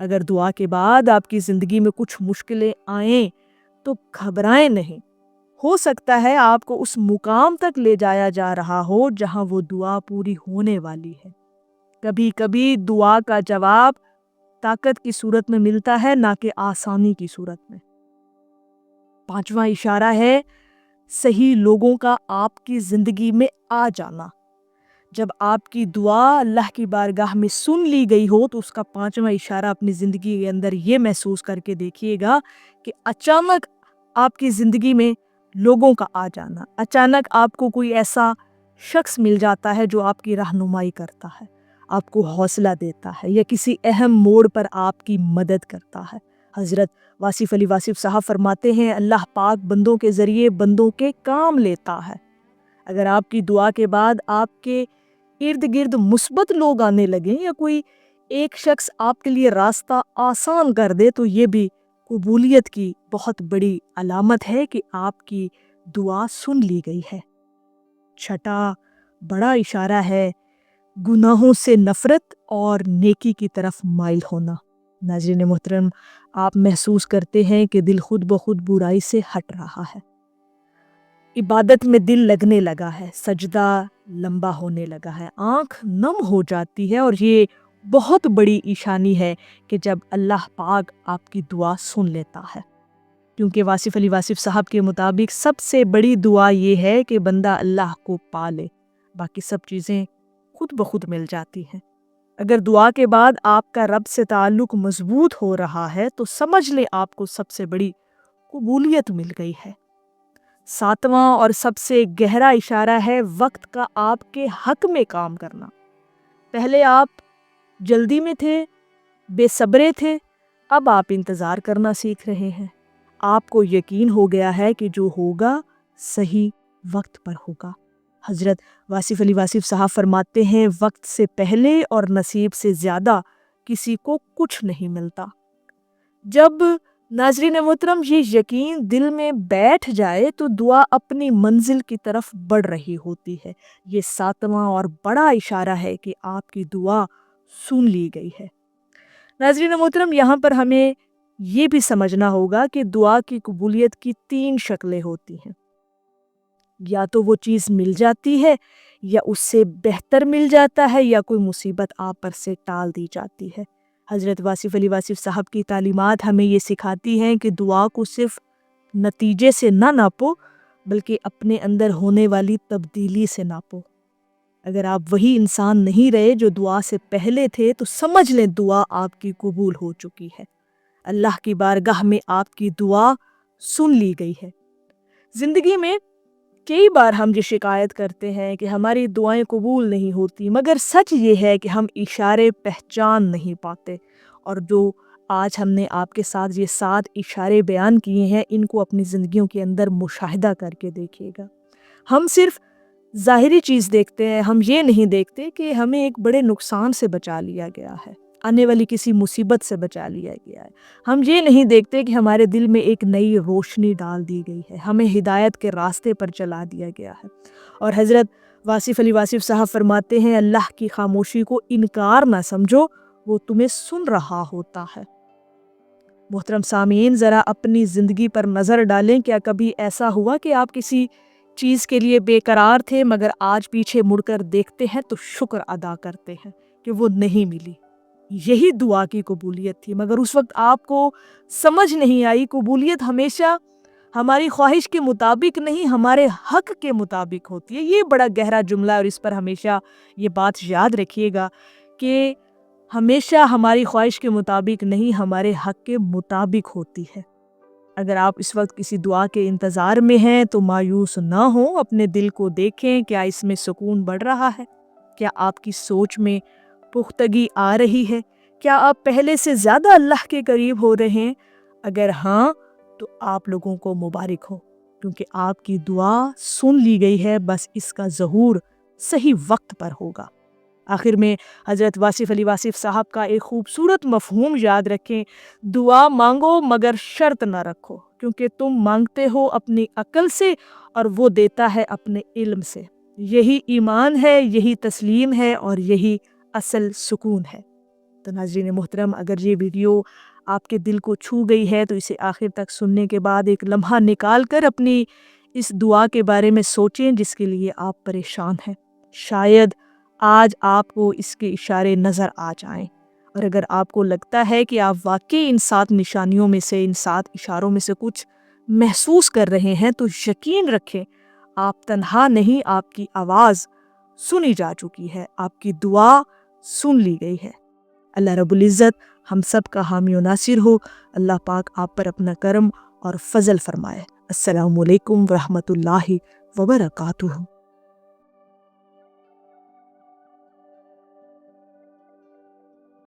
اگر دعا کے بعد آپ کی زندگی میں کچھ مشکلیں آئیں تو گھبرائیں نہیں، ہو سکتا ہے آپ کو اس مقام تک لے جایا جا رہا ہو جہاں وہ دعا پوری ہونے والی ہے۔ کبھی کبھی دعا کا جواب طاقت کی صورت میں ملتا ہے، نہ کہ آسانی کی صورت میں۔ پانچواں اشارہ ہے صحیح لوگوں کا آپ کی زندگی میں آ جانا۔ جب آپ کی دعا اللہ کی بارگاہ میں سن لی گئی ہو تو اس کا پانچواں اشارہ اپنی زندگی کے اندر یہ محسوس کر کے دیکھیے گا کہ اچانک آپ کی زندگی میں لوگوں کا آ جانا، اچانک آپ کو کوئی ایسا شخص مل جاتا ہے جو آپ کی رہنمائی کرتا ہے، آپ کو حوصلہ دیتا ہے، یا کسی اہم موڑ پر آپ کی مدد کرتا ہے۔ حضرت واصف علی واصف صاحب فرماتے ہیں اللہ پاک بندوں کے ذریعے بندوں کے کام لیتا ہے۔ اگر آپ کی دعا کے بعد آپ کے ارد گرد مثبت لوگ آنے لگیں یا کوئی ایک شخص آپ کے لیے راستہ آسان کر دے تو یہ بھی قبولیت کی بہت بڑی علامت ہے کہ آپ کی دعا سن لی گئی ہے۔ چھٹا بڑا اشارہ ہے گناہوں سے نفرت اور نیکی کی طرف مائل ہونا۔ ناظرین محترم، آپ محسوس کرتے ہیں کہ دل خود بخود برائی سے ہٹ رہا ہے، عبادت میں دل لگنے لگا ہے، سجدہ لمبا ہونے لگا ہے، آنکھ نم ہو جاتی ہے، اور یہ بہت بڑی نشانی ہے کہ جب اللہ پاک آپ کی دعا سن لیتا ہے۔ کیونکہ واصف علی واصف صاحب کے مطابق سب سے بڑی دعا یہ ہے کہ بندہ اللہ کو پا لے، باقی سب چیزیں خود بخود مل جاتی ہیں۔ اگر دعا کے بعد آپ کا رب سے تعلق مضبوط ہو رہا ہے تو سمجھ لیں آپ کو سب سے بڑی قبولیت مل گئی ہے۔ ساتواں اور سب سے گہرا اشارہ ہے وقت کا آپ کے حق میں کام کرنا۔ پہلے آپ جلدی میں تھے، بے صبرے تھے، اب آپ انتظار کرنا سیکھ رہے ہیں۔ آپ کو یقین ہو گیا ہے کہ جو ہوگا صحیح وقت پر ہوگا۔ حضرت واصف علی واصف صاحب فرماتے ہیں وقت سے پہلے اور نصیب سے زیادہ کسی کو کچھ نہیں ملتا۔ جب ناظرین محترم یہ یقین دل میں بیٹھ جائے تو دعا اپنی منزل کی طرف بڑھ رہی ہوتی ہے۔ یہ ساتواں اور بڑا اشارہ ہے کہ آپ کی دعا سن لی گئی ہے۔ ناظرین محترم، یہاں پر ہمیں یہ بھی سمجھنا ہوگا کہ دعا کی قبولیت کی 3 شکلیں ہوتی ہیں۔ یا تو وہ چیز مل جاتی ہے، یا اس سے بہتر مل جاتا ہے، یا کوئی مصیبت آپ پر سے ٹال دی جاتی ہے۔ حضرت واصف علی واصف صاحب کی تعلیمات ہمیں یہ سکھاتی ہیں کہ دعا کو صرف نتیجے سے نہ ناپو بلکہ اپنے اندر ہونے والی تبدیلی سے ناپو۔ اگر آپ وہی انسان نہیں رہے جو دعا سے پہلے تھے تو سمجھ لیں دعا آپ کی قبول ہو چکی ہے، اللہ کی بارگاہ میں آپ کی دعا سن لی گئی ہے۔ زندگی میں کئی بار ہم یہ شکایت کرتے ہیں کہ ہماری دعائیں قبول نہیں ہوتی، مگر سچ یہ ہے کہ ہم اشارے پہچان نہیں پاتے، اور جو آج ہم نے آپ کے ساتھ یہ 7 اشارے بیان کیے ہیں ان کو اپنی زندگیوں کے اندر مشاہدہ کر کے دیکھیے گا۔ ہم صرف ظاہری چیز دیکھتے ہیں، ہم یہ نہیں دیکھتے کہ ہمیں ایک بڑے نقصان سے بچا لیا گیا ہے، آنے والی کسی مصیبت سے بچا لیا گیا ہے۔ ہم یہ نہیں دیکھتے کہ ہمارے دل میں ایک نئی روشنی ڈال دی گئی ہے، ہمیں ہدایت کے راستے پر چلا دیا گیا ہے۔ اور حضرت واصف علی واصف صاحب فرماتے ہیں اللہ کی خاموشی کو انکار نہ سمجھو، وہ تمہیں سن رہا ہوتا ہے۔ محترم سامعین، ذرا اپنی زندگی پر نظر ڈالیں، کیا کبھی ایسا ہوا کہ آپ کسی چیز کے لیے بے قرار تھے مگر آج پیچھے مڑ کر دیکھتے ہیں تو شکر ادا کرتے ہیں کہ وہ نہیں ملی؟ یہی دعا کی قبولیت تھی، مگر اس وقت آپ کو سمجھ نہیں آئی۔ قبولیت ہمیشہ ہماری خواہش کے مطابق نہیں، ہمارے حق کے مطابق ہوتی ہے۔ یہ بڑا گہرا جملہ ہے اور اس پر ہمیشہ یہ بات یاد رکھیے گا کہ ہمیشہ ہماری خواہش کے مطابق نہیں، ہمارے حق کے مطابق ہوتی ہے۔ اگر آپ اس وقت کسی دعا کے انتظار میں ہیں تو مایوس نہ ہوں، اپنے دل کو دیکھیں، کیا اس میں سکون بڑھ رہا ہے؟ کیا آپ کی سوچ میں پختگی آ رہی ہے؟ کیا آپ پہلے سے زیادہ اللہ کے قریب ہو رہے ہیں؟ اگر ہاں تو آپ لوگوں کو مبارک ہو، کیونکہ آپ کی دعا سن لی گئی ہے، بس اس کا ظہور صحیح وقت پر ہوگا۔ آخر میں حضرت واصف علی واصف صاحب کا ایک خوبصورت مفہوم یاد رکھیں، دعا مانگو مگر شرط نہ رکھو، کیونکہ تم مانگتے ہو اپنی عقل سے اور وہ دیتا ہے اپنے علم سے۔ یہی ایمان ہے، یہی تسلیم ہے اور یہی اصل سکون ہے۔ تو ناظرین محترم، اگر یہ ویڈیو آپ کے دل کو چھو گئی ہے تو اسے آخر تک سننے کے بعد ایک لمحہ نکال کر اپنی اس دعا کے بارے میں سوچیں جس کے لیے آپ پریشان ہیں۔ شاید آج آپ کو اس کے اشارے نظر آ جائیں، اور اگر آپ کو لگتا ہے کہ آپ واقعی ان 7 نشانیوں میں سے، ان 7 اشاروں میں سے کچھ محسوس کر رہے ہیں تو یقین رکھیں آپ تنہا نہیں، آپ کی آواز سنی جا چکی ہے، آپ کی دعا سن لی گئی ہے۔ اللہ رب العزت ہم سب کا حامی و ناصر ہو۔ اللہ پاک آپ پر اپنا کرم اور فضل فرمائے۔ السلام علیکم ورحمۃ اللہ وبرکاتہ۔